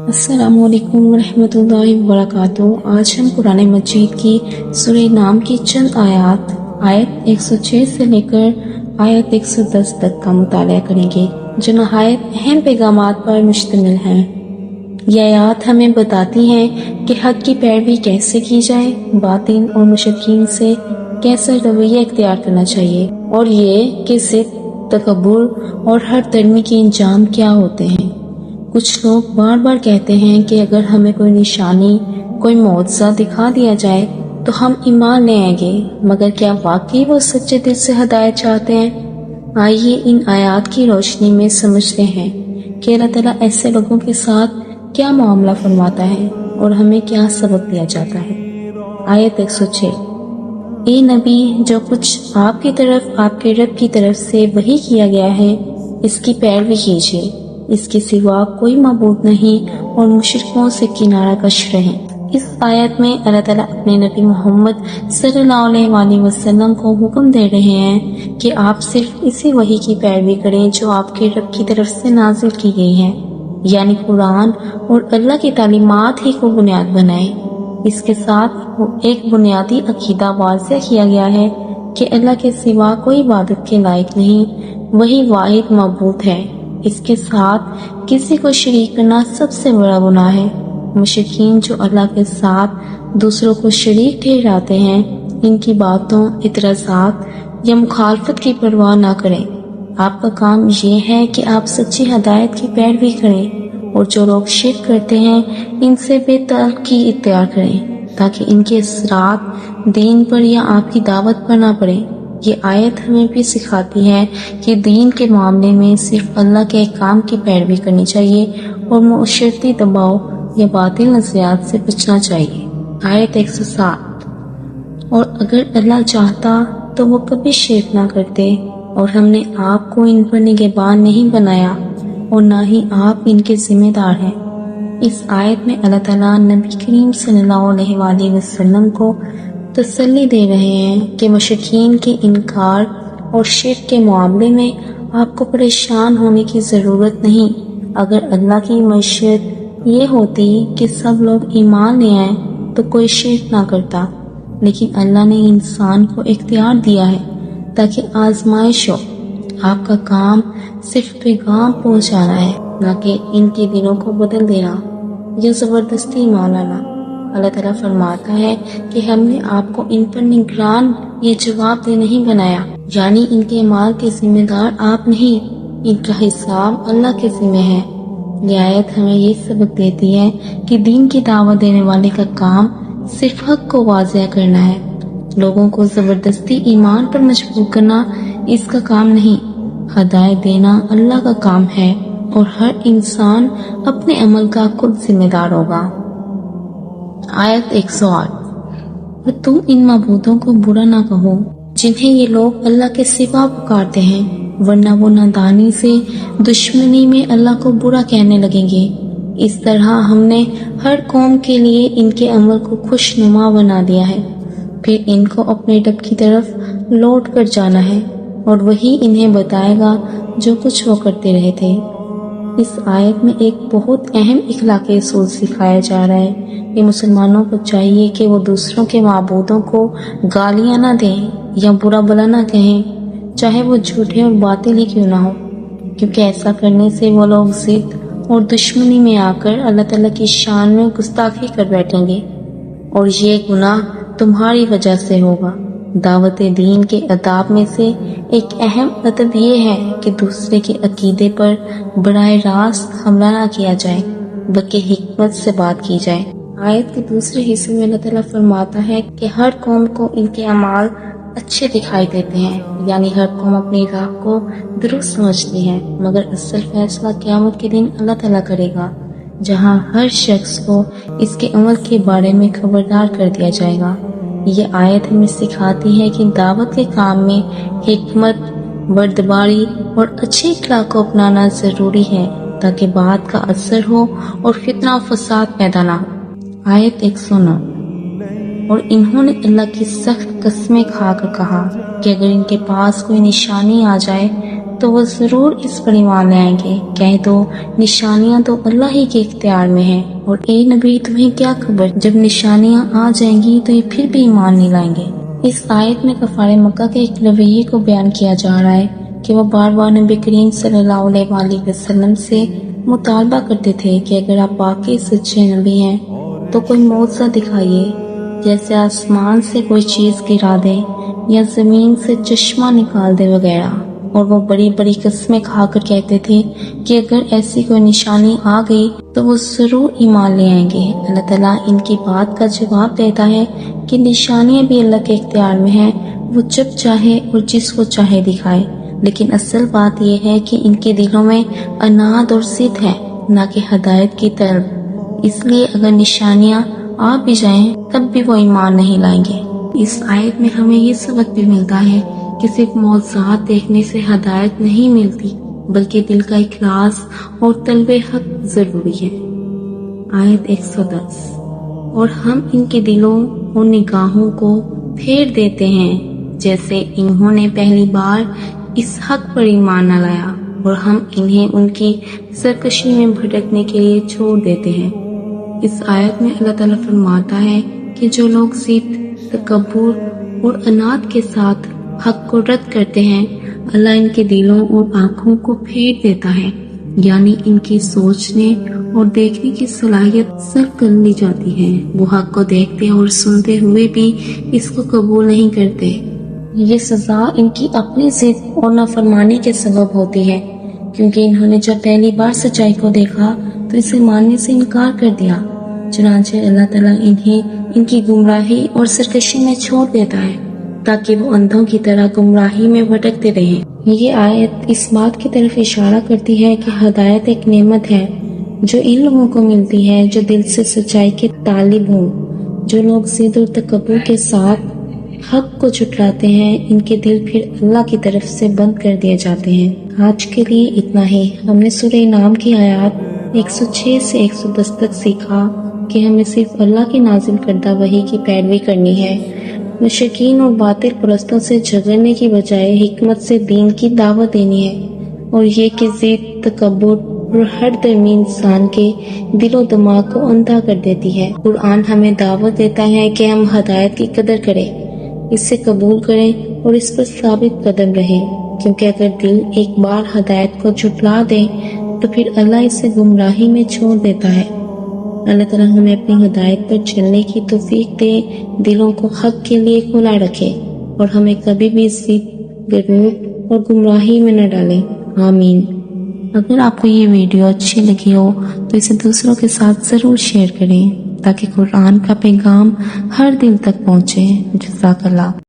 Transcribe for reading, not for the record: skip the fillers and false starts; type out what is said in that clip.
السلام علیکم ورحمۃ اللہ وبرکاتہ۔ آج ہم قرآن مجید کی سورہ نام کی چند آیت 106 سے لے کر آیت 110 تک کا مطالعہ کریں گے، جو نہایت اہم پیغامات پر مشتمل ہیں۔ یہ آیات ہمیں بتاتی ہیں کہ حق کی پیروی کیسے کی جائے، باطل اور مشرکین سے کیسا رویہ اختیار کرنا چاہیے، اور یہ کہ ضد، تکبر اور ہر درمی کے انجام کیا ہوتے ہیں۔ کچھ لوگ بار بار کہتے ہیں کہ اگر ہمیں کوئی نشانی، کوئی معجزہ دکھا دیا جائے تو ہم ایمان لے آئیں گے، مگر کیا واقعی وہ سچے دل سے ہدایت چاہتے ہیں؟ آئیے ان آیات کی روشنی میں سمجھتے ہیں کہ اللہ تعالیٰ ایسے لوگوں کے ساتھ کیا معاملہ فرماتا ہے اور ہمیں کیا سبق دیا جاتا ہے۔ آیت 106: اے نبی، جو کچھ آپ کی طرف آپ کے رب کی طرف سے وحی کیا گیا ہے اس کی پیروی کیجیے، اس کے سوا کوئی معبود نہیں، اور مشرکوں سے کنارہ کش رہیں۔ اس آیت میں اللہ تعالیٰ اپنے نبی محمد صلی اللہ علیہ وآلہ وسلم کو حکم دے رہے ہیں کہ آپ صرف اسی وحی کی پیروی کریں جو آپ کے رب کی طرف سے نازل کی گئی ہے، یعنی قرآن اور اللہ کی تعلیمات ہی کو بنیاد بنائیں۔ اس کے ساتھ ایک بنیادی عقیدہ واضح کیا گیا ہے کہ اللہ کے سوا کوئی عبادت کے لائق نہیں، وہی واحد معبود ہے۔ اس کے ساتھ کسی کو شریک کرنا سب سے بڑا گناہ ہے۔ مشرکین جو اللہ کے ساتھ دوسروں کو شریک ٹھہراتے ہیں، ان کی باتوں، اعتراضات یا مخالفت کی پرواہ نہ کریں۔ آپ کا کام یہ ہے کہ آپ سچی ہدایت کی پیروی کریں، اور جو لوگ شرک کرتے ہیں ان سے بے تعلقی اختیار کریں تاکہ ان کے اثرات دین پر یا آپ کی دعوت پر نہ پڑیں۔ یہ آیت ہمیں بھی سکھاتی ہے کہ دین کے معاملے میں صرف اللہ کے احکام کی پیروی کرنی چاہیے اور معاشرتی دباؤ یا باطل نظریات سے بچنا چاہیے۔ آیت 107: اور اگر اللہ چاہتا تو وہ کبھی شرک نہ کرتے، اور ہم نے آپ کو ان پر نگہبان نہیں بنایا اور نہ ہی آپ ان کے ذمہ دار ہیں۔ اس آیت میں اللہ تعالیٰ نبی کریم صلی اللہ علیہ وآلہ وسلم کو تسلی دے رہے ہیں کہ مشرکین کے انکار اور شرک کے معاملے میں آپ کو پریشان ہونے کی ضرورت نہیں۔ اگر اللہ کی مشیت یہ ہوتی کہ سب لوگ ایمان لے آئیں تو کوئی شرک نہ کرتا، لیکن اللہ نے انسان کو اختیار دیا ہے تاکہ آزمائش ہو۔ آپ کا کام صرف پیغام پہنچانا ہے، نہ کہ ان کے دلوں کو بدل دینا یا زبردستی ایمان لانا۔ اللہ تعالیٰ فرماتا ہے کہ ہم نے آپ کو ان پر نگران یا جواب دہ نہیں بنایا، یعنی ان کے اعمال کے ذمہ دار آپ نہیں، ان کا حساب اللہ کے ذمہ ہے۔ یہ آیت ہمیں یہ سبق دیتی ہے کہ دین کی دعوت دینے والے کا کام صرف حق کو واضح کرنا ہے، لوگوں کو زبردستی ایمان پر مجبور کرنا اس کا کام نہیں۔ ہدایت دینا اللہ کا کام ہے، اور ہر انسان اپنے عمل کا خود ذمہ دار ہوگا۔ آیت 108: اور تم ان معبودوں کو برا نہ کہو جنہیں یہ لوگ اللہ کے سوا پکارتے ہیں، ورنہ وہ نادانی سے دشمنی میں اللہ کو برا کہنے لگیں گے۔ اس طرح ہم نے ہر قوم کے لیے ان کے عمل کو خوشنما بنا دیا ہے، پھر ان کو اپنے رب کی طرف لوٹ کر جانا ہے، اور وہی انہیں بتائے گا جو کچھ وہ کرتے رہے تھے۔ اس آیت میں ایک بہت اہم اخلاقی اصول سکھایا جا رہا ہے کہ مسلمانوں کو چاہیے کہ وہ دوسروں کے معبودوں کو گالیاں نہ دیں یا برا بھلا نہ کہیں، چاہے وہ جھوٹے اور باطل ہی کیوں نہ ہو، کیونکہ ایسا کرنے سے وہ لوگ ضد اور دشمنی میں آ کر اللہ تعالیٰ کی شان میں گستاخی کر بیٹھیں گے، اور یہ گناہ تمہاری وجہ سے ہوگا۔ دعوت دین کے آداب میں سے ایک اہم ادب یہ ہے کہ دوسرے کے عقیدے پر براہ راست حملہ نہ کیا جائے، بلکہ حکمت سے بات کی جائے۔ آیت کے دوسرے حصے میں اللہ تعالیٰ فرماتا ہے کہ ہر قوم کو ان کے اعمال اچھے دکھائی دیتے ہیں، یعنی ہر قوم اپنی راہ کو درست سمجھتی ہے، مگر اصل فیصلہ قیامت کے دن اللہ تعالیٰ کرے گا، جہاں ہر شخص کو اس کے عمل کے بارے میں خبردار کر دیا جائے گا۔ یہ آیت ہمیں سکھاتی ہے کہ دعوت کے کام میں حکمت، بردباری اور اچھے اخلاق کو اپنانا ضروری ہے تاکہ بات کا اثر ہو اور فتنہ و فساد پیدا نہ ہو۔ آیت 109: اور انہوں نے اللہ کی سخت قسمیں کھا کر کہا کہ اگر ان کے پاس کوئی نشانی آ جائے تو وہ ضرور اس پر ایمان لے آئیں گے۔ کہہ دو نشانیاں تو اللہ ہی کے اختیار میں ہیں، اور اے نبی تمہیں کیا خبر جب نشانیاں آ جائیں گی تو یہ پھر بھی ایمان نہیں لائیں گے۔ اس آیت میں کفار مکہ کے ایک رویے کو بیان کیا جا رہا ہے کہ وہ بار بار نبی کریم صلی اللہ علیہ وسلم سے مطالبہ کرتے تھے کہ اگر آپ واقعی سچے نبی ہیں تو کوئی معجزہ دکھائیے، جیسے آسمان سے کوئی چیز گرا دے یا زمین سے چشمہ نکال دے وغیرہ۔ اور وہ بڑی بڑی قسمیں کھا کر کہتے تھے کہ اگر ایسی کوئی نشانی آ گئی تو وہ ضرور ایمان لے آئیں گے۔ اللہ تعالیٰ ان کی بات کا جواب دیتا ہے کہ نشانیاں بھی اللہ کے اختیار میں ہیں، وہ جب چاہے اور جس کو چاہے دکھائے، لیکن اصل بات یہ ہے کہ ان کے دلوں میں عناد اور ضد ہے، نہ کہ ہدایت کی طلب۔ اس لیے اگر نشانیاں آ بھی جائیں تب بھی وہ ایمان نہیں لائیں گے۔ اس آیت میں ہمیں یہ سبق بھی ملتا ہے کہ صرف معجزات دیکھنے سے ہدایت نہیں ملتی، بلکہ دل کا اخلاص اور طلب حق ضروری ہے۔ آیت 110۔ اور ہم ان کے دلوں اور نگاہوں کو پھیر دیتے ہیں جیسے انہوں نے پہلی بار اس حق پر ایمان نہ لایا، اور ہم انہیں ان کی سرکشی میں بھٹکنے کے لیے چھوڑ دیتے ہیں۔ اس آیت میں اللہ تعالیٰ فرماتا ہے کہ جو لوگ ضد، تکبر اور عناد کے ساتھ حق کو رد کرتے ہیں، اللہ ان کے دلوں اور آنکھوں کو پھیر دیتا ہے، یعنی ان کی سوچنے اور دیکھنے کی صلاحیت سر کر لی جاتی ہے۔ وہ حق کو دیکھتے اور سنتے ہوئے بھی اس کو قبول نہیں کرتے۔ یہ سزا ان کی اپنی ضد اور نافرمانی کے سبب ہوتی ہے، کیونکہ انہوں نے جب پہلی بار سچائی کو دیکھا تو اسے ماننے سے انکار کر دیا۔ چنانچہ اللہ تعالیٰ انہیں ان کی گمراہی اور سرکشی میں چھوڑ دیتا ہے تاکہ وہ اندھوں کی طرح گمراہی میں بھٹکتے رہیں۔ یہ آیت اس بات کی طرف اشارہ کرتی ہے کہ ہدایت ایک نعمت ہے جو ان لوگوں کو ملتی ہے جو دل سے سچائی کے طالب ہوں۔ جو لوگ ضد اور تکبر کے ساتھ حق کو جھٹلاتے ہیں، ان کے دل پھر اللہ کی طرف سے بند کر دیے جاتے ہیں۔ آج کے لیے اتنا ہی۔ ہم نے سورہ نام کی آیات 106 سے 110 تک سیکھا کہ ہمیں صرف اللہ کی نازل کردہ وحی کی پیروی کرنی ہے، مشرکین اور باطل پرستوں سے جھگڑنے کی بجائے حکمت سے دین کی دعوت دینی ہے، اور یہ کہ ضد، تکبر اور ہر درمی انسان کے دل و دماغ کو اندھا کر دیتی ہے۔ قرآن ہمیں دعوت دیتا ہے کہ ہم ہدایت کی قدر کریں، اسے قبول کریں اور اس پر ثابت قدم رہیں، کیونکہ اگر دل ایک بار ہدایت کو جھٹلا دے تو پھر اللہ اسے گمراہی میں چھوڑ دیتا ہے۔ اللہ تعالیٰ ہمیں اپنی ہدایت پر چلنے کی توفیق دے، دلوں کو حق کے لیے کھلا رکھے، اور ہمیں کبھی بھی ضد، غرور اور گمراہی میں نہ ڈالے۔ آمین۔ اگر آپ کو یہ ویڈیو اچھی لگی ہو تو اسے دوسروں کے ساتھ ضرور شیئر کریں تاکہ قرآن کا پیغام ہر دل تک پہنچے۔ جزاک اللہ۔